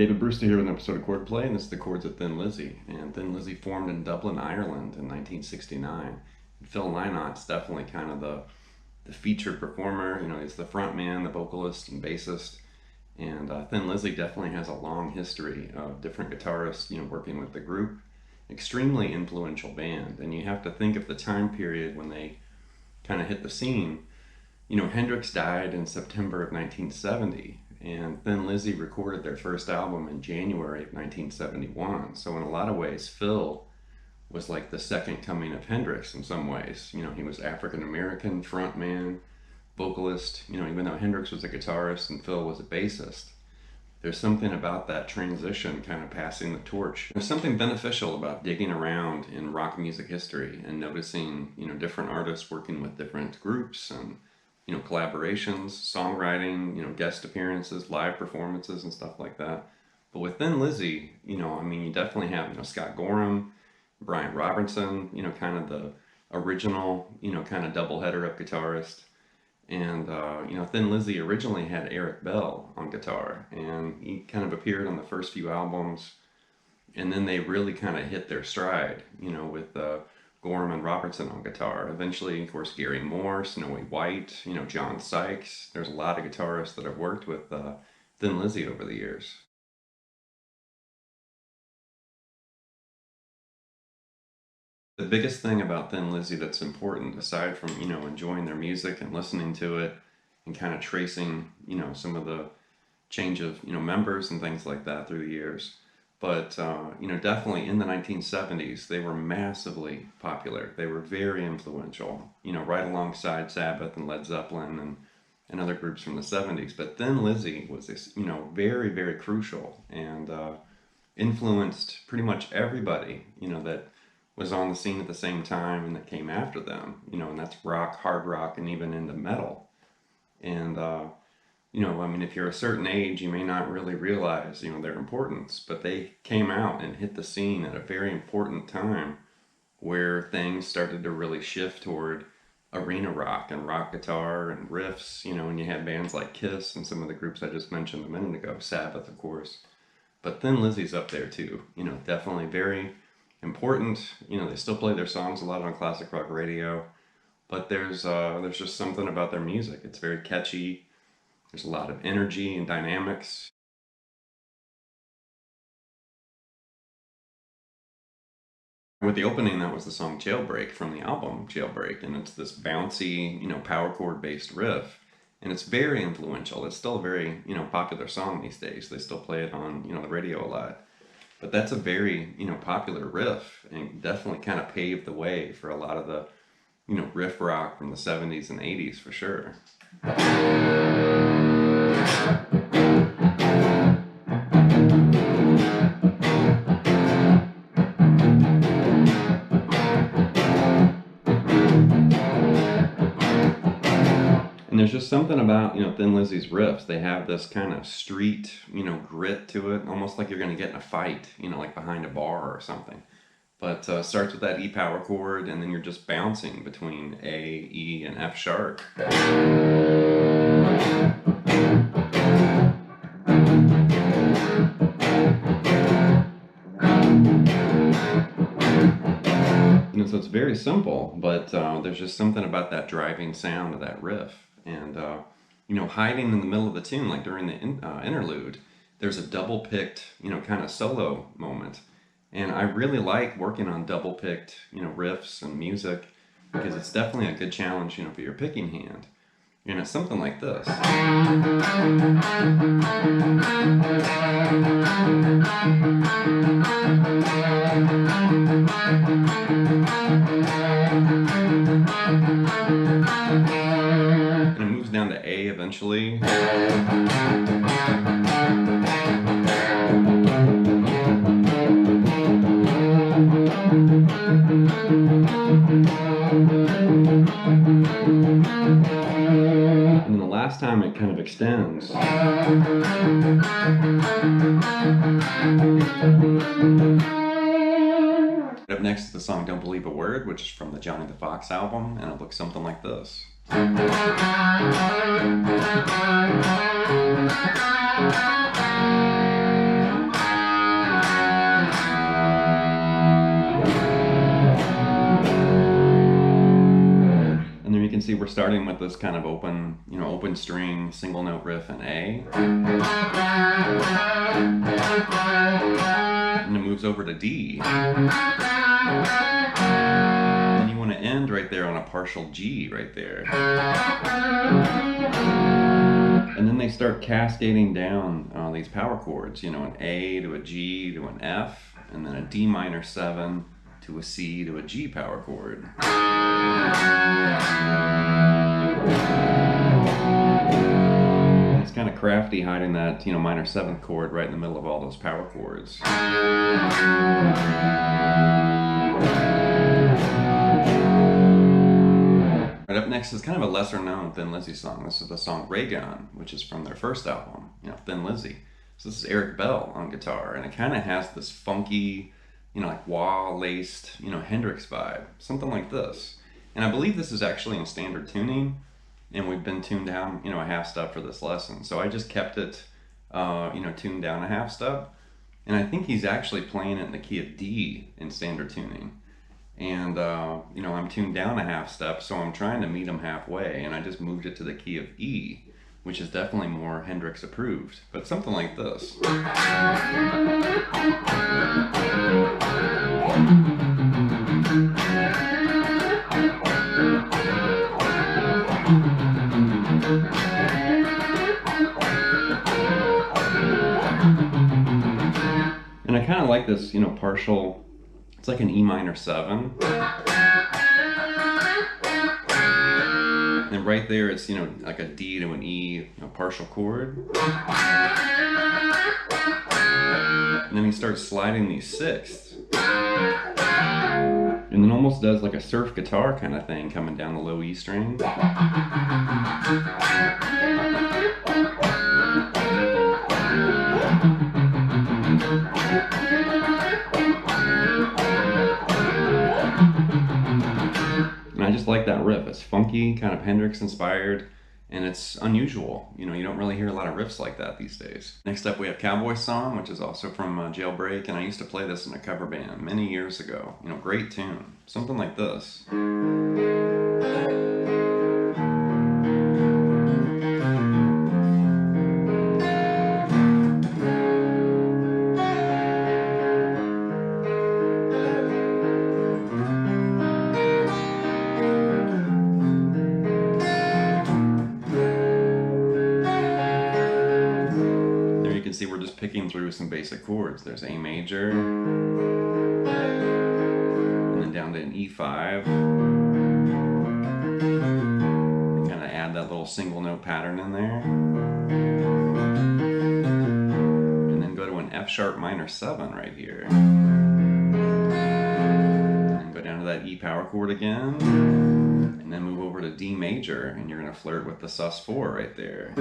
David Brewster here with an episode of Chordplay, and this is the Chords of Thin Lizzy. And Thin Lizzy formed in Dublin, Ireland in 1969. And Phil Lynott's definitely kind of the featured performer. You know, he's the front man, the vocalist and bassist. And Thin Lizzy definitely has a long history of different guitarists, you know, working with the group. Extremely influential band. And you have to think of the time period when they kind of hit the scene. You know, Hendrix died in September of 1970. And Thin Lizzy recorded their first album in January of 1971. So in a lot of ways, Phil was like the second coming of Hendrix in some ways. You know, he was African-American, frontman, vocalist. You know, even though Hendrix was a guitarist and Phil was a bassist, there's something about that transition kind of passing the torch. There's something beneficial about digging around in rock music history and noticing, you know, different artists working with different groups and, you know, collaborations, songwriting, you know, guest appearances, live performances and stuff like that. But with Thin Lizzy, you know, I mean, you definitely have, you know, Scott Gorham, Brian Robertson, you know, kind of the original, you know, kind of doubleheader of guitarist. And, you know, Thin Lizzy originally had Eric Bell on guitar, and he kind of appeared on the first few albums. And then they really kind of hit their stride, you know, with Gorham and Robertson on guitar. Eventually, of course, Gary Moore, Snowy White, you know, John Sykes. There's a lot of guitarists that have worked with Thin Lizzy over the years. The biggest thing about Thin Lizzy that's important, aside from, you know, enjoying their music and listening to it and kind of tracing, you know, some of the change of, you know, members and things like that through the years, but, you know, definitely in the 1970s, they were massively popular. They were very influential, you know, right alongside Sabbath and Led Zeppelin and other groups from the 70s. But Thin Lizzy was this, you know, very, very crucial and influenced pretty much everybody, you know, that was on the scene at the same time and that came after them, you know, and that's rock, hard rock, and even into metal. And, you know, I mean, if you're a certain age, you may not really realize, you know, their importance, but they came out and hit the scene at a very important time where things started to really shift toward arena rock and rock guitar and riffs, you know, and you had bands like Kiss and some of the groups I just mentioned a minute ago, Sabbath, of course. But Thin Lizzy's up there too, you know, definitely very important. You know, they still play their songs a lot on classic rock radio, but there's just something about their music. It's very catchy. There's a lot of energy and dynamics. With the opening, that was the song Jailbreak from the album Jailbreak, and it's this bouncy, you know, power chord based riff, and it's very influential. It's still a very, you know, popular song these days. They still play it on, you know, the radio a lot. But that's a very, you know, popular riff and definitely kind of paved the way for a lot of the, you know, riff rock from the 70s and 80s for sure. And there's just something about, you know, Thin Lizzy's riffs. They have this kind of street, you know, grit to it, almost like you're going to get in a fight, you know, like behind a bar or something. But starts with that E power chord, and then you're just bouncing between A, E, and F sharp. You know, so it's very simple, but there's just something about that driving sound of that riff. And, you know, hiding in the middle of the tune, like during the interlude, there's a double-picked, you know, kind of solo moment. And I really like working on double-picked, you know, riffs and music, because it's definitely a good challenge, you know, for your picking hand. And it's something like this. And it moves down to A eventually. And then the last time it kind of extends. Up next is the song Don't Believe a Word, which is from the Johnny the Fox album, and it looks something like this. see we're starting with this kind of open, open string single note riff in A. And it moves over to D. And you want to end right there on a partial G right there. And then they start cascading down these power chords, an A to a G to an F, and then a D minor 7 to a C to a G power chord. And it's kind of crafty hiding that, minor 7th chord right in the middle of all those power chords. Right up next is kind of a lesser known Thin Lizzy song. This is the song Reagan, which is from their first album, Thin Lizzy. So this is Eric Bell on guitar, and it kind of has this funky, like wah-laced, Hendrix vibe, something like this. And I believe this is actually in standard tuning, and we've been tuned down, a half step for this lesson. So I just kept it, tuned down a half step, and I think he's actually playing it in the key of D in standard tuning. And, I'm tuned down a half step, so I'm trying to meet him halfway, and I just moved it to the key of E, which is definitely more Hendrix approved, but something like this. And I kind of like this, partial. It's like an E minor 7. And right there it's, like a D to an E, partial chord. And then he starts sliding these sixths. And then almost does like a surf guitar kind of thing coming down the low E string. I just like that riff. It's funky, kind of Hendrix inspired, and it's unusual. You don't really hear a lot of riffs like that these days. Next up we have Cowboy Song, which is also from Jailbreak, and I used to play this in a cover band many years ago. Great tune. Something like this. See, we're just picking through some basic chords. There's A major, and then down to an E5. And kind of add that little single note pattern in there. And then go to an F sharp minor 7 right here. And go down to that E power chord again. And then move over to D major, and you're going to flirt with the sus4 right there.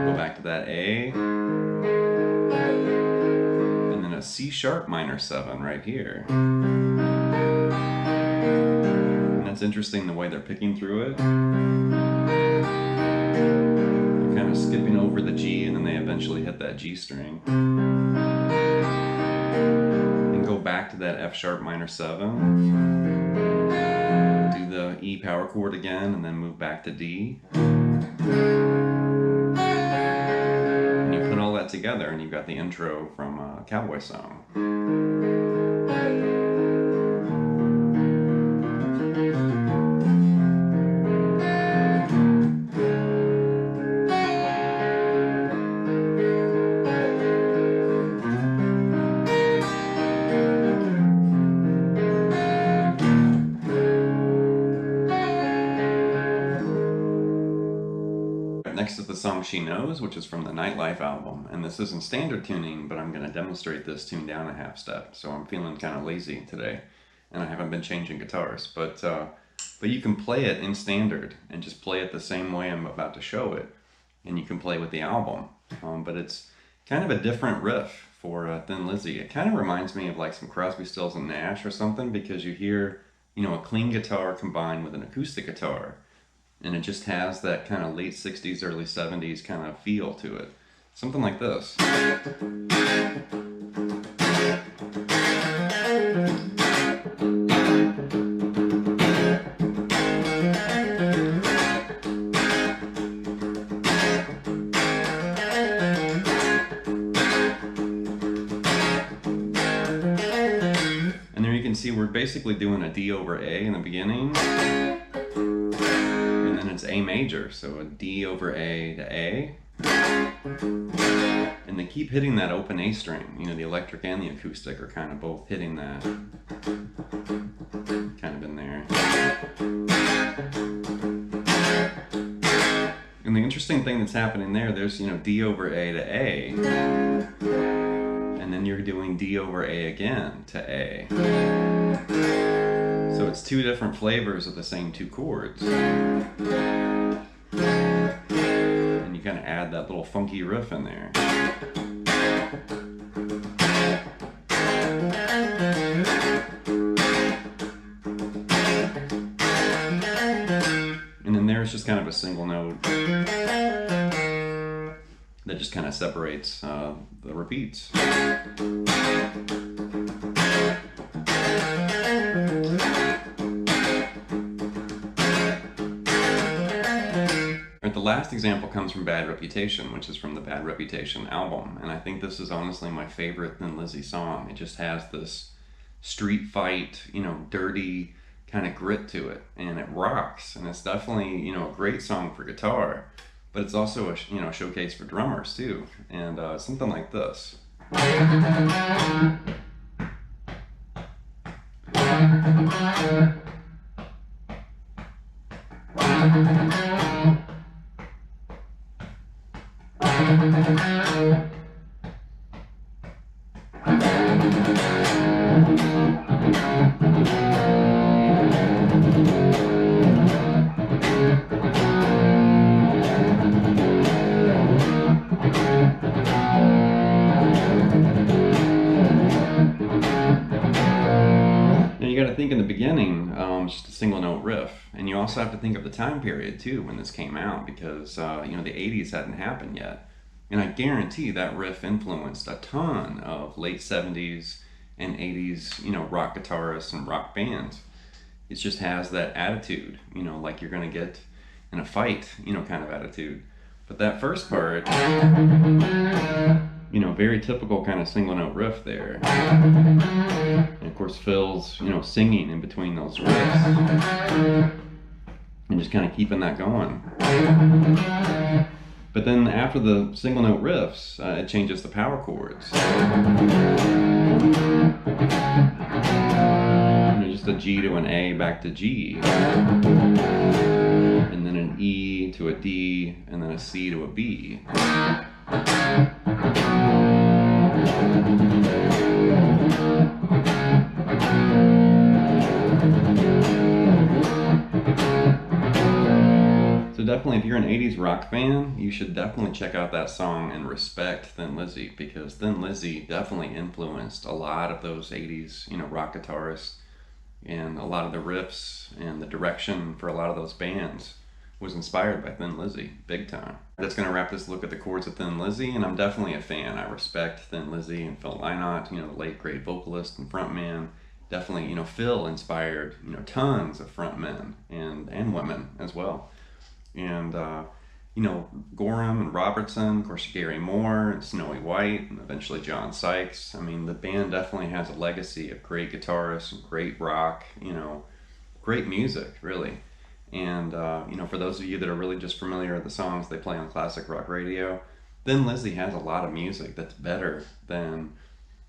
Go back to that A, and then a C sharp minor 7 right here. And that's interesting the way they're picking through it. They're kind of skipping over the G, and then they eventually hit that G string. And go back to that F sharp minor 7. Do the E power chord again, and then move back to D. Together, and you've got the intro from Cowboy Song. Next is the song She Knows, which is from the Nightlife album, and this isn't standard tuning, but I'm going to demonstrate this tuned down a half step, so I'm feeling kind of lazy today, and I haven't been changing guitars, but you can play it in standard, and just play it the same way I'm about to show it, and you can play with the album, but it's kind of a different riff for Thin Lizzy. It kind of reminds me of like some Crosby, Stills and Nash or something, because you hear, a clean guitar combined with an acoustic guitar. And it just has that kind of late 60s, early 70s kind of feel to it. Something like this. can see we're basically doing a D over A in the beginning, and then it's A major, so a D over A to A, and they keep hitting that open A string. You know, the electric and the acoustic are kind of both hitting that, kind of in there. And the interesting thing that's happening there's, you know, D over A to A, and then you're doing D over A again to A. So it's two different flavors of the same two chords. And you kind of add that little funky riff in there. And then there's just kind of a single note that just kind of separates the repeats. The last example comes from Bad Reputation, which is from the Bad Reputation album, and I think this is honestly my favorite Thin Lizzy song. It just has this street fight, you know, dirty kind of grit to it, and it rocks, and it's definitely, you know, a great song for guitar, but it's also a, you know, showcase for drummers too, and something like this. Now you got to think in the beginning, just a single note riff, and you also have to think of the time period too when this came out, because you know, the 80s hadn't happened yet, and I guarantee that riff influenced a ton of late 70s and 80s, you know, rock guitarists and rock bands. It just has that attitude, you know, like you're gonna get in a fight, you know, kind of attitude. But that first part, you know, very typical kind of single note riff there. And of course Phil's, you know, singing in between those riffs and just kind of keeping that going. But then after the single note riffs, it changes the power chords. You know, just a G to an A back to G. And then an E to a D, and then a C to a B. So definitely, if you're an 80s rock fan, you should definitely check out that song and respect Thin Lizzy, because Thin Lizzy definitely influenced a lot of those 80s, you know, rock guitarists, and a lot of the riffs and the direction for a lot of those bands was inspired by Thin Lizzy, big time. That's going to wrap this look at the chords of Thin Lizzy, and I'm definitely a fan. I respect Thin Lizzy and Phil Lynott, you know, the late great vocalist and frontman. Definitely, you know, Phil inspired, you know, tons of frontmen and women as well. And, you know, Gorham and Robertson, of course, Gary Moore and Snowy White, and eventually John Sykes. I mean, the band definitely has a legacy of great guitarists and great rock, you know, great music, really. And, you know, for those of you that are really just familiar with the songs they play on classic rock radio, Thin Lizzy has a lot of music that's better than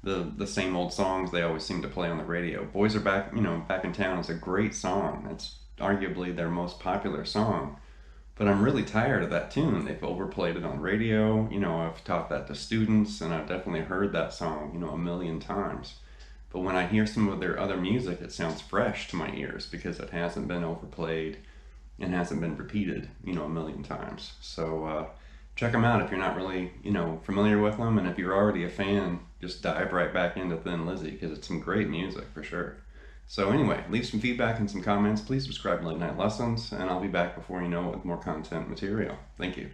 the same old songs they always seem to play on the radio. Boys Are Back, you know, Back in Town is a great song. It's arguably their most popular song. But I'm really tired of that tune. They've overplayed it on radio. You know, I've taught that to students, and I've definitely heard that song, you know, a million times. But when I hear some of their other music, it sounds fresh to my ears because it hasn't been overplayed and hasn't been repeated, you know, a million times. So check them out if you're not really, you know, familiar with them. And if you're already a fan, just dive right back into Thin Lizzy, because it's some great music for sure. So anyway, leave some feedback and some comments. Please subscribe to Late Night Lessons, and I'll be back before you know it with more content material. Thank you.